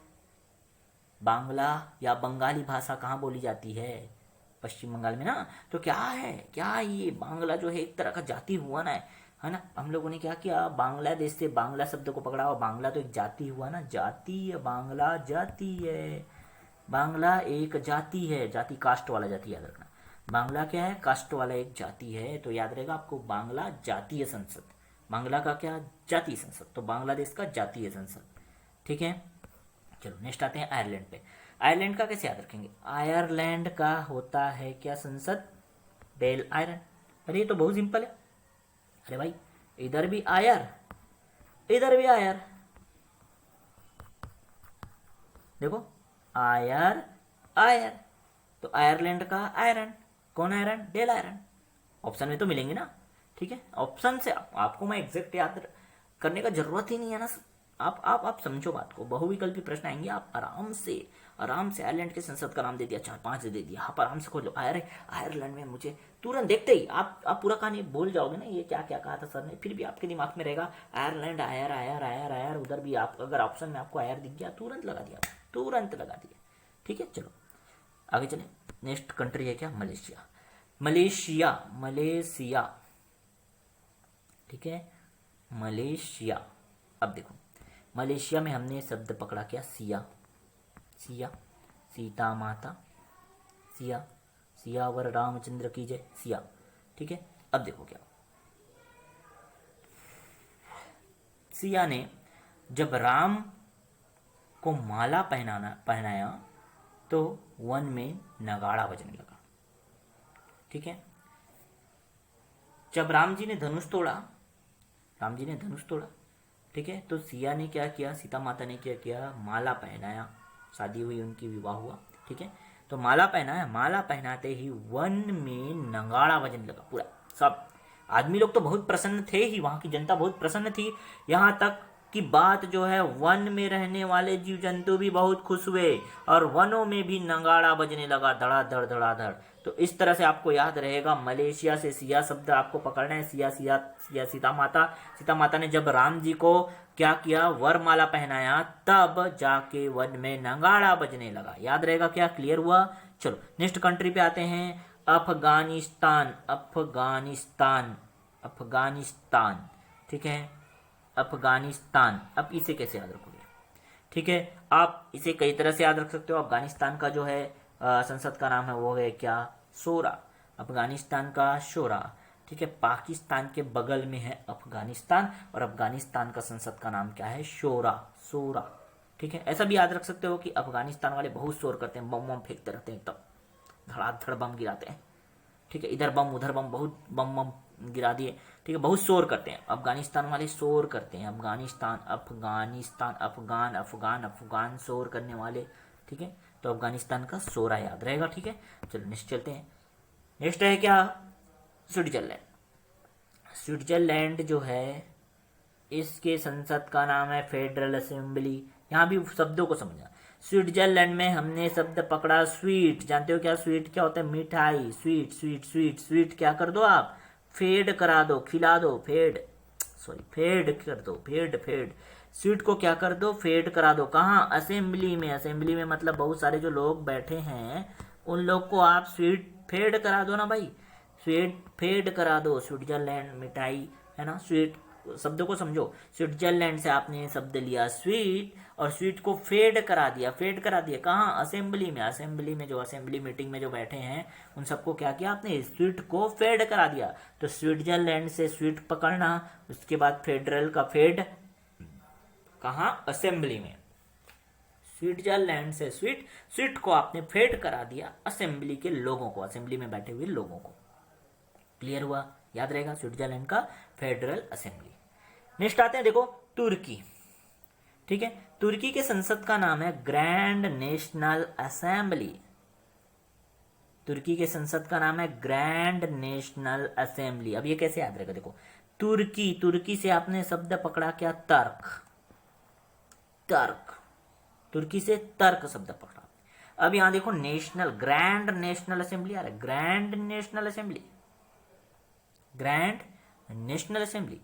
बांग्ला या बंगाली भाषा कहाँ बोली जाती है, पश्चिम बंगाल में ना। तो क्या है, क्या ये बांग्ला जो है एक तरह का जाति हुआ ना, है ना। हम लोगों ने क्या किया, बांग्लादेश से बांग्ला शब्द को पकड़ा, और बांग्ला तो एक जाति हुआ ना, जाति है, बांग्ला जाति है, बांग्ला एक जाति है, जाति कास्ट वाला जाति, याद रखना। बांग्ला क्या है, कास्ट वाला एक जाति है, तो याद रहेगा आपको, बांग्ला जातीय संसद, बांग्ला का क्या, जातीय संसद, तो बांग्लादेश का जातीय संसद, ठीक है। चलो नेक्स्ट आते हैं आयरलैंड पे। आयरलैंड का कैसे याद रखेंगे, आयरलैंड का होता है क्या, संसद, डेल आयरन। अरे ये तो बहुत सिंपल है, अरे भाई इधर भी आयर, इधर भी आयर, देखो आयर, आयर, तो आयरलैंड का आयरन, कौन आयरन, डेल आयरन, ऑप्शन में तो मिलेंगे ना, ठीक है। ऑप्शन से आपको मैं एग्जैक्ट याद करने का जरूरत ही नहीं है ना, आप समझो बात को, बहुविकल्पी प्रश्न आएंगे, आप आराम से आयरलैंड के संसद का नाम दे दिया, 4-5 दे दिया, आप आराम से खोल लो, आयरलैंड में मुझे तुरंत देखते ही आप पूरा कहानी बोल जाओगे ना, ये क्या क्या कहा था सर ने, फिर भी आपके दिमाग में रहेगा आयरलैंड, आयर, आयर, आयर, आयर, उधर भी आप अगर ऑप्शन में आपको आयर दिख गया, तुरंत लगा दिया, तुरंत लगा दिया, ठीक है। चलो आगे चले, नेक्स्ट कंट्री है क्या, मलेशिया। मलेशिया, मलेशिया, ठीक है, मलेशिया। अब देखो मलेशिया में हमने शब्द पकड़ा क्या, सिया, सिया, सीता माता, सिया, सियावर रामचंद्र की जय, सिया, ठीक है। अब देखो क्या, सिया ने जब राम को माला पहनाया तो वन में नगाड़ा बजने लगा, ठीक है। जब राम जी ने धनुष तोड़ा, राम जी ने धनुष तोड़ा, ठीक है, तो सिया ने क्या किया, सीता माता ने क्या किया, माला पहनाया, शादी हुई उनकी, विवाह हुआ, ठीक है। तो माला पहनाया, माला पहनाते ही वन में नगाड़ा बजने लगा पूरा, सब आदमी लोग तो बहुत प्रसन्न थे ही, वहां की जनता बहुत प्रसन्न थी, यहाँ तक कि बात जो है, वन में रहने वाले जीव जंतु भी बहुत खुश हुए और वनों में भी नगाड़ा बजने लगा, धड़ाधड़ धड़ाधड़। तो इस तरह से आपको याद रहेगा, मलेशिया से सिया शब्द आपको पकड़ना है, सिया, सिया, सिया, सीता माता, सीता माता ने जब राम जी को क्या किया, वरमाला पहनाया, तब जाके वन में नगाड़ा बजने लगा, याद रहेगा क्या, क्लियर हुआ। चलो नेक्स्ट कंट्री पे आते हैं, अफगानिस्तान, अफगानिस्तान, अफगानिस्तान, ठीक है, अफगानिस्तान। अब इसे कैसे याद रखोगे, ठीक है, आप इसे कई तरह से याद रख सकते हो। अफगानिस्तान का जो है संसद का नाम है वो है क्या, शोरा, अफगानिस्तान का शोरा, ठीक है। पाकिस्तान के बगल में है अफगानिस्तान और अफगानिस्तान का संसद का नाम क्या है, शोरा, शोरा, ठीक है। ऐसा भी याद रख सकते हो कि अफगानिस्तान वाले बहुत शोर करते हैं, बम बम फेंकते रहते हैं, एकदम धड़ाधड़ बम गिराते हैं, ठीक है, इधर बम उधर बम, बहुत बम बम गिरा दिए, ठीक है, बहुत शोर करते हैं अफगानिस्तान वाले, शोर करते हैं, अफगानिस्तान, अफगानिस्तान, अफगान, अफगान, अफगान, शोर करने वाले, ठीक है। तो अफगानिस्तान का शोरा याद रहेगा, ठीक है। चलो नेक्स्ट चलते हैं, नेक्स्ट है क्या, स्विट्जरलैंड। स्विट्जरलैंड जो है इसके संसद का नाम है फेडरल असेंबली। यहाँ भी शब्दों को समझना, स्विट्जरलैंड में हमने शब्द पकड़ा स्वीट, जानते हो क्या स्वीट क्या होता है, मिठाई, स्वीट, स्वीट, स्वीट, स्वीट क्या कर दो आप, फेड करा दो, खिला दो, फेड कर दो, फेड स्वीट को क्या कर दो, फेड करा दो। कहाँ? असेंबली में। असेंबली में मतलब बहुत सारे जो लोग बैठे हैं उन लोग को आप स्वीट फेड करा दो ना भाई, स्वीट फेड करा दो। स्विट्जरलैंड मिठाई है ना, स्वीट शब्द को समझो। स्विट्जरलैंड से आपने शब्द लिया स्वीट और स्वीट को फेड करा दिया, कहाँ? असेंबली में। असेंबली में जो असेंबली मीटिंग में जो बैठे हैं उन सबको क्या किया आपने, स्वीट को फेड करा दिया। तो स्विट्जरलैंड से स्वीट पकड़ना, उसके बाद फेडरल का फेड कहाँ? असेंबली में। स्विट्जरलैंड से स्वीट को आपने फेड करा दिया असेंबली के लोगों को, असेंबली में बैठे हुए लोगों को। क्लियर हुआ? याद रहेगा, स्विट्जरलैंड का फेडरल असेंबली। नेक्स्ट आते हैं, देखो तुर्की। ठीक है, तुर्की के संसद का नाम है ग्रैंड नेशनल असेंबली। तुर्की के संसद का नाम है ग्रैंड नेशनल असेंबली। अब ये कैसे याद रहेगा? देखो तुर्की से आपने शब्द पकड़ा क्या? तर्क। तुर्की से तर्क शब्द पकड़ा। अब यहां देखो नेशनल, ग्रैंड नेशनल असेंबली आ रहा है, ग्रैंड नेशनल असेंबली।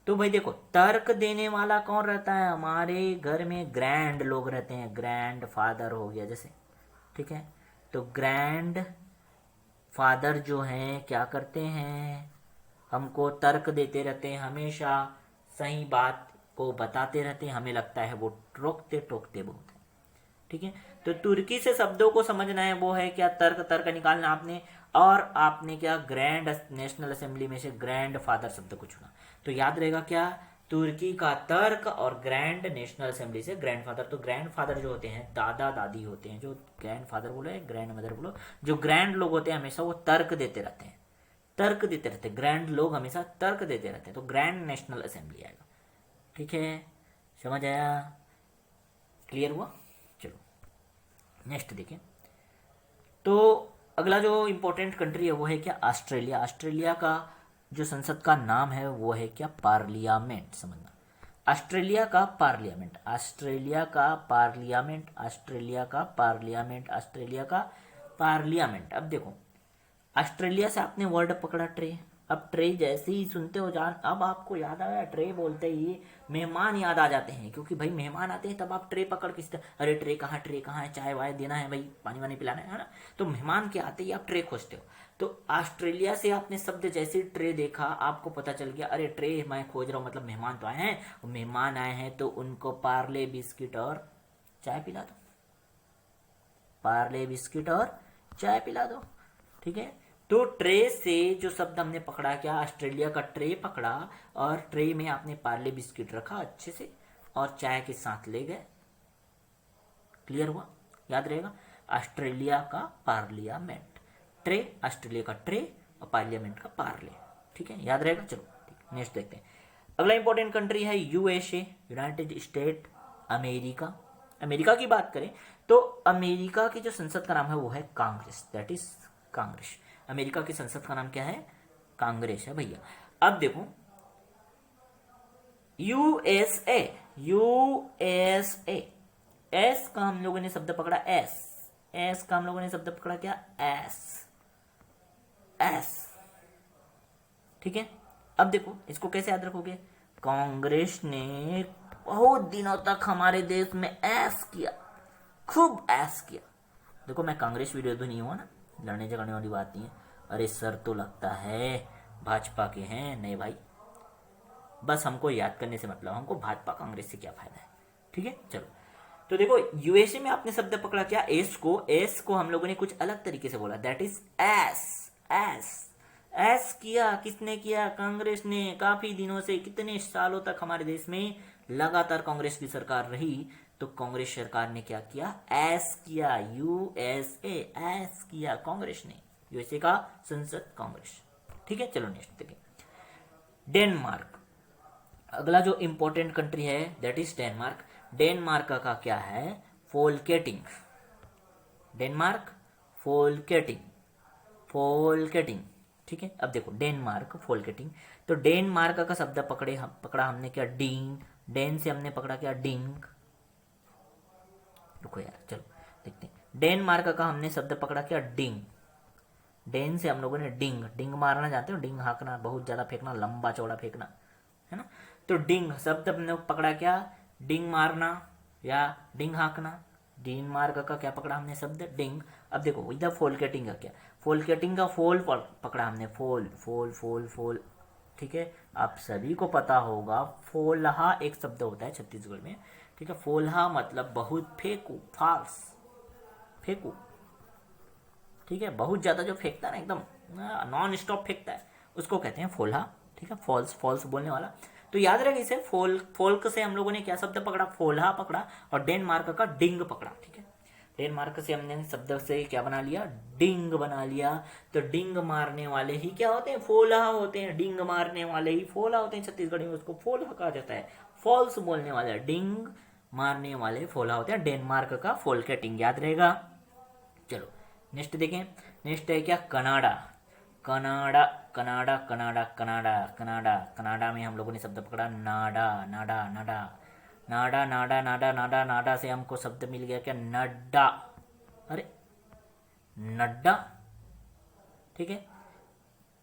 तो भाई देखो, तर्क देने वाला कौन रहता है? हमारे घर में ग्रैंड लोग रहते हैं, ग्रैंड फादर हो गया जैसे, ठीक है। तो ग्रैंड फादर जो हैं क्या करते हैं? हमको तर्क देते रहते हैं, हमेशा सही बात को बताते रहते हैं। हमें लगता है वो टोकते बहुत है, ठीक है। तो तुर्की से शब्दों को समझना है, वो है क्या? तर्क निकालना आपने, और आपने क्या? ग्रैंड नेशनल असेंबली में से ग्रैंड फादर शब्द को चुना। तो याद रहेगा क्या? तुर्की का तर्क और ग्रैंड नेशनल असेंबली से ग्रैंड फादर। तो ग्रैंड फादर जो होते हैं दादा दादी होते हैं, जो ग्रैंड फादर बोलो या ग्रैंड मदर बोलो, जो ग्रैंड लोग होते हैं हमेशा वो तर्क देते रहते हैं, ग्रैंड लोग हमेशा तर्क देते रहते हैं। तो ग्रैंड नेशनल असेंबली आएगा, ठीक है। समझ आया? क्लियर हुआ? चलो नेक्स्ट देखें। तो अगला जो इंपॉर्टेंट कंट्री है वो है क्या? ऑस्ट्रेलिया। ऑस्ट्रेलिया का जो संसद का नाम है वो है क्या? पार्लियामेंट। समझना, ऑस्ट्रेलिया का पार्लियामेंट, अब देखो, ऑस्ट्रेलिया से आपने वर्ड पकड़ा ट्रे। अब ट्रे जैसे ही सुनते हो जान, अब आपको याद आया, ट्रे बोलते ही मेहमान याद आ जाते हैं, क्योंकि भाई मेहमान आते हैं तब आप ट्रे पकड़ के, अरे ट्रे कहाँ है, चाय वाय देना है भाई, पानी वानी पिलाना है ना। तो मेहमान के आते ही आप ट्रे खोजते हो। तो ऑस्ट्रेलिया से आपने शब्द जैसे ट्रे देखा, आपको पता चल गया अरे ट्रे मैं खोज रहा हूँ, मतलब मेहमान तो आए हैं, मेहमान आए हैं तो उनको पार्ले बिस्किट और चाय पिला दो, ठीक है। तो ट्रे से जो शब्द हमने पकड़ा क्या? ऑस्ट्रेलिया का ट्रे पकड़ा, और ट्रे में आपने पार्ले बिस्किट रखा अच्छे से और चाय के साथ ले गए। क्लियर हुआ? याद रहेगा, ऑस्ट्रेलिया का पार्लियामेंट, ट्रे ऑस्ट्रेलिया का ट्रे और पार्लियामेंट का पार्ले, ठीक है। याद रहेगा? चलो नेक्स्ट देखते हैं। अगला इंपॉर्टेंट कंट्री है USA, United state America. America की बात करें तो अमेरिका की जो संसद का नाम है वो है Congress, that is Congress. America की संसद का नाम क्या है? कांग्रेस है भैया। अब देखो यूएसए, एस का हम लोगों ने शब्द पकड़ा, एस का हम लोगों ने शब्द पकड़ा क्या? एस, ठीक है। अब देखो इसको कैसे याद रखोगे? कांग्रेस ने बहुत दिनों तक हमारे देश में ऐश किया, खूब ऐश किया। देखो मैं कांग्रेस विरोधी नहीं हुआ ना, लड़ने झगड़ने वाली बात नहीं है। अरे सर तो लगता है भाजपा के हैं, नहीं भाई, बस हमको याद करने से मतलब, हमको भाजपा कांग्रेस से क्या फायदा है, ठीक है। चलो तो देखो यूएसए में आपने शब्द पकड़ा क्या? एस को हम लोगों ने कुछ अलग तरीके से बोला, दैट इज एस किया। किसने किया? कांग्रेस ने। काफी दिनों से, कितने सालों तक हमारे देश में लगातार कांग्रेस की सरकार रही, तो कांग्रेस सरकार ने क्या किया? एस किया, यूएसए एस किया कांग्रेस ने, यूएसए का संसद कांग्रेस, ठीक है। चलो नेक्स्ट देखें, डेनमार्क। अगला जो इंपॉर्टेंट कंट्री है दैट इज डेनमार्क। डेनमार्क का क्या है? फोल्केटिंग, डेनमार्क फोल्केटिंग, ठीक है। अब देखो डेनमार्क फोल्केटिंग, तो डेनमार्क का शब्द पकड़ा हमने क्या? डीन। डेन से हमने पकड़ा क्या? डिंग। रुको यार, चलो देखते हैं। डेनमार्क का हमने शब्द पकड़ा क्या? डिंग। डेन से हम लोगों ने डिंग, डिंग मारना जानते हो, डिंग हाँकना, बहुत ज़्यादा फेंकना, लंबा चौड़ा फेंकना, है ना। तो डिंग शब्द हमने पकड़ा क्या, डिंग मारना या डिंग हाँकना। डेनमार्क का क्या पकड़ा हमने शब्द, डिंग। अब देखो इधर फोलकेटिंग का क्या, फोलकेटिंग का फोल पकड़ा हमने, फोल फोल फोल फोल, ठीक है। आप सभी को पता होगा फोलहा एक शब्द होता है छत्तीसगढ़ में, ठीक है। फोलहा मतलब बहुत फेंकू, फाल्स, फेंकू, ठीक है। बहुत ज़्यादा जो फेंकता है ना, एकदम नॉन स्टॉप फेंकता है, उसको कहते हैं फोलहा, ठीक है। फॉल्स, फॉल्स बोलने वाला। तो याद रखें इसे, फोल्क से हम लोगों ने क्या शब्द पकड़ा, फोलहा पकड़ा, और डेनमार्क का डिंग पकड़ा, ठीक है। डेनमार्क से हमने शब्द से क्या बना लिया, डिंग बना लिया। तो डिंग मारने वाले ही क्या होते हैं, फोलहा होते हैं। डिंग मारने वाले ही फोलहा होते हैं, छत्तीसगढ़ी में उसको फोलहा कहा जाता है। फॉल्स बोलने वाले, डिंग मारने वाले फोलहा होते हैं। डेनमार्क का फोलकेटिंग, याद रहेगा। चलो नेक्स्ट देखें, नेक्स्ट है क्या, Canada. Canada, Canada, Canada, Canada, Canada, Canada में हम लोगों ने शब्द पकड़ा नाडा, नाडा, नाडा, नाडा, नाडा, नाडा, नाडा, नाडा से हमको शब्द मिल गया क्या, नड्डा। अरे नड्डा, ठीक है।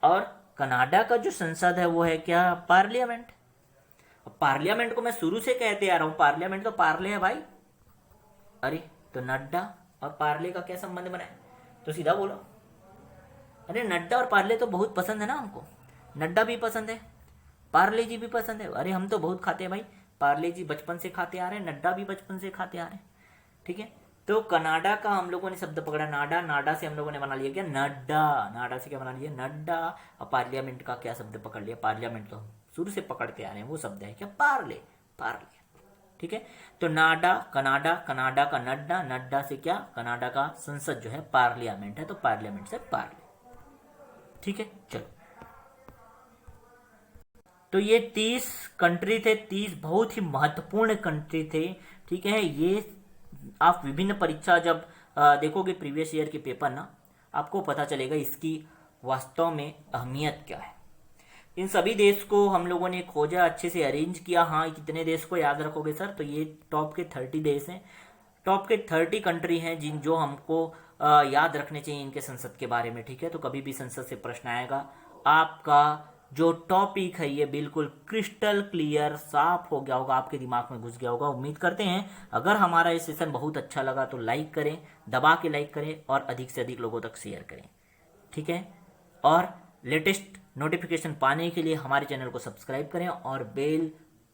और कनाडा का जो संसद है वो है क्या, पार्लियामेंट। पार्लियामेंट को मैं शुरू से कहते आ रहा हूं, पार्लियामेंट तो पार्ले है भाई। अरे तो नड्डा और पार्ले का क्या संबंध बना है, तो सीधा बोलो। अरे नड्डा और पार्ले तो बहुत पसंद है ना हमको, नड्डा भी पसंद है, पार्ले जी भी पसंद है। अरे हम तो बहुत खाते हैं भाई, पार्ले जी बचपन से खाते आ रहे हैं, नड्डा भी बचपन से खाते आ रहे हैं, ठीक है। तो कनाडा का हम लोगों ने शब्द पकड़ा नाडा, नाडा से हम लोगों ने बना लिया क्या, नड्डा। नाडा से क्या बना लिया, नड्डा। और पार्लियामेंट का क्या शब्द पकड़ लिया, पार्लियामेंट तो शुरू से पकड़ते आ रहे हैं, वो शब्द है क्या, पार्ले, पार्ले, ठीक है। तो नाडा, कनाडा, कनाडा का नड्डा, नड्डा से क्या, कनाडा का संसद जो है पार्लियामेंट है, तो पार्लियामेंट से पार्ले, ठीक है। चलो तो ये 30 कंट्री थे, 30 बहुत ही महत्वपूर्ण कंट्री थे, ठीक है। ये आप विभिन्न परीक्षा जब देखोगे प्रीवियस ईयर के पेपर ना, आपको पता चलेगा इसकी वास्तव में अहमियत क्या है। इन सभी देश को हम लोगों ने खोजा, अच्छे से अरेंज किया। हाँ कितने देश को याद रखोगे सर, तो ये टॉप के 30 देश हैं, टॉप के 30 कंट्री हैं जिन जो हमको याद रखने चाहिए इनके संसद के बारे में, ठीक है। तो कभी भी संसद से प्रश्न आएगा, आपका जो टॉपिक है ये बिल्कुल क्रिस्टल क्लियर, साफ हो गया होगा, आपके दिमाग में घुस गया होगा। उम्मीद करते हैं अगर हमारा ये सेशन बहुत अच्छा लगा तो लाइक करें, दबा के लाइक करें और अधिक से अधिक लोगों तक शेयर करें, ठीक है। और लेटेस्ट नोटिफिकेशन पाने के लिए हमारे चैनल को सब्सक्राइब करें और बेल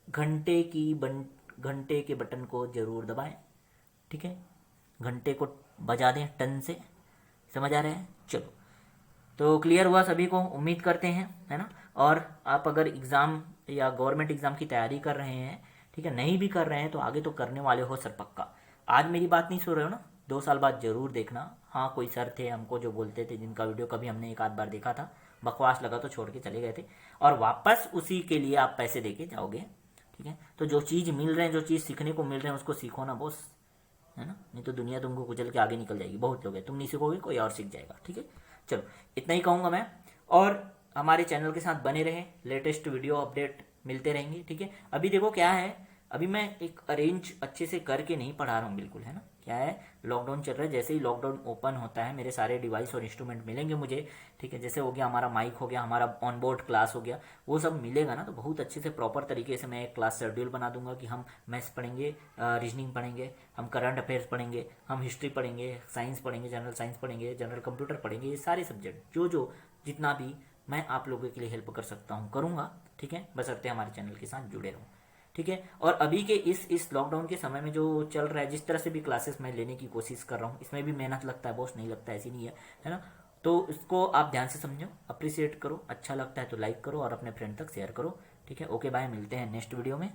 घंटे के बटन को जरूर दबाएं, ठीक है। घंटे को बजा दें टन से, समझ आ रहा है। चलो तो क्लियर हुआ सभी को, उम्मीद करते हैं, है ना। और आप अगर एग्ज़ाम या गवर्नमेंट एग्ज़ाम की तैयारी कर रहे हैं, ठीक है, नहीं भी कर रहे हैं तो आगे तो करने वाले हो सर पक्का। आज मेरी बात नहीं सुन रहे हो ना, 2 साल बाद जरूर देखना। हाँ कोई सर थे हमको जो बोलते थे, जिनका वीडियो कभी हमने एक आध बार देखा था, बकवास लगा तो छोड़ के चले गए थे, और वापस उसी के लिए आप पैसे दे के जाओगे, ठीक है। तो जो चीज़ मिल रहे हैं, जो चीज़ सीखने को मिल रहे हैं उसको सीखो ना बॉस, है ना, नहीं तो दुनिया तुमको कुचल के आगे निकल जाएगी। बहुत लोग हैं, तुम नहीं सीखोगे कोई और सीख जाएगा, ठीक है। चलो इतना ही कहूँगा मैं, और हमारे चैनल के साथ बने रहें, लेटेस्ट वीडियो अपडेट मिलते रहेंगे, ठीक है। अभी देखो क्या है, अभी मैं एक अरेंज अच्छे से करके नहीं पढ़ा रहा हूँ बिल्कुल, है ना। क्या है, लॉकडाउन चल रहा है, जैसे ही लॉकडाउन ओपन होता है मेरे सारे डिवाइस और इंस्ट्रूमेंट मिलेंगे मुझे, ठीक है। जैसे हो गया हमारा माइक, हो गया हमारा ऑन बोर्ड क्लास, हो गया वो सब मिलेगा ना, तो बहुत अच्छे से प्रॉपर तरीके से मैं एक क्लास शेड्यूल बना दूंगा कि हम मैथ्स पढ़ेंगे, रीजनिंग पढ़ेंगे, हम करंट अफेयर्स पढ़ेंगे, हम हिस्ट्री पढ़ेंगे, साइंस पढ़ेंगे, जनरल साइंस पढ़ेंगे, जनरल कंप्यूटर पढ़ेंगे, ये सारे सब्जेक्ट जो जितना भी मैं आप लोगों के लिए हेल्प कर सकता हूँ करूँगा, ठीक है। बशर्ते हमारे चैनल के साथ जुड़े रहो, ठीक है। और अभी के इस लॉकडाउन के समय में जो चल रहा है, जिस तरह से भी क्लासेस मैं लेने की कोशिश कर रहा हूँ, इसमें भी मेहनत लगता है बॉस, नहीं लगता ऐसी नहीं है ना। तो इसको आप ध्यान से समझो, अप्रिशिएट करो, अच्छा लगता है तो लाइक करो और अपने फ्रेंड तक शेयर करो, ठीक है। ओके बाय, मिलते हैं नेक्स्ट वीडियो में।